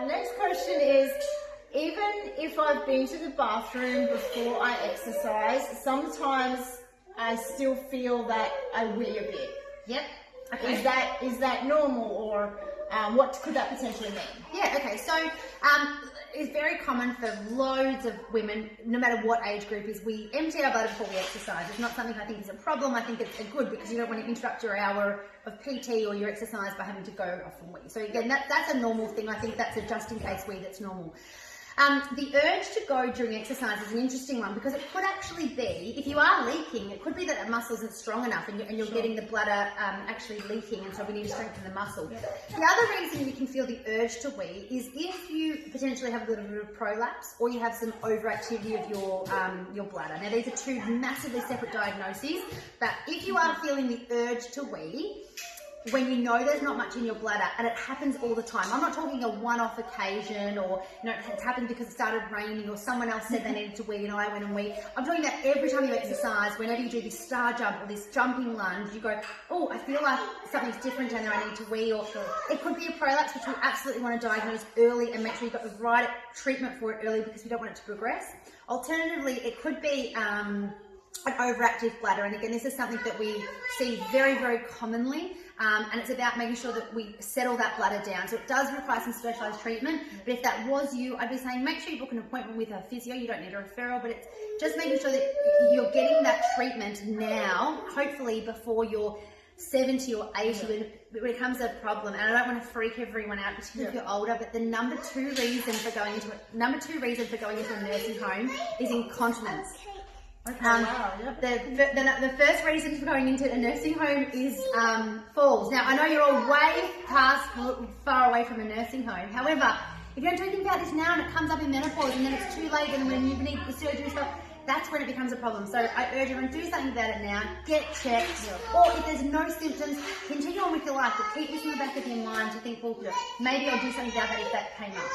Next question is, even if I've been to the bathroom before I exercise, sometimes I still feel that I wee a bit. Yep. Okay. Is that normal, or what could that potentially mean? Yeah, okay. So it's very common for loads of women, no matter what age group, is we empty our bladder before we exercise. It's not something I think is a problem. I think it's a good, because you don't want to interrupt your hour of PT or your exercise by having to go off and wee. So again, that's a normal thing. I think that's a just in case wee that's normal. The urge to go during exercise is an interesting one, because it could actually be, if you are leaking, it could be that the muscle isn't strong enough and you're getting the bladder actually leaking, and so we need to strengthen the muscle. The other reason you can feel the urge to wee is if you potentially have a little bit of prolapse, or you have some overactivity of your bladder. Now, these are two massively separate diagnoses, but if you are feeling the urge to wee, when you know there's not much in your bladder, and it happens all the time. I'm not talking a one-off occasion, or it's happened because it started raining, or someone else said they needed to wee and I went and wee. I'm talking about every time you exercise, whenever you do this star jump or this jumping lunge, you go, oh, I feel like something's different and I need to wee. Or it could be a prolapse, which we absolutely want to diagnose early and make sure you've got the right treatment for it early, because we don't want it to progress. Alternatively, it could be an overactive bladder, and again, this is something that we see very, very commonly. And it's about making sure that we settle that bladder down. So it does require some specialised treatment, but if that was you, I'd be saying make sure you book an appointment with a physio. You don't need a referral, but it's just making sure that you're getting that treatment now, hopefully before you're 70 or 80 when it becomes a problem. And I don't want to freak everyone out, particularly if you're older, but the number two reason for going into a nursing home is incontinence. Okay, wow, yep. The first reason for going into a nursing home is falls. Now, I know you're all way far away from a nursing home. However, if you don't do anything about this now and it comes up in menopause and then it's too late and when you need the surgery and stuff, that's when it becomes a problem. So I urge everyone, do something about it now, get checked, or if there's no symptoms, continue on with your life, but keep this in the back of your mind to think, well, maybe I'll do something about that if that came up.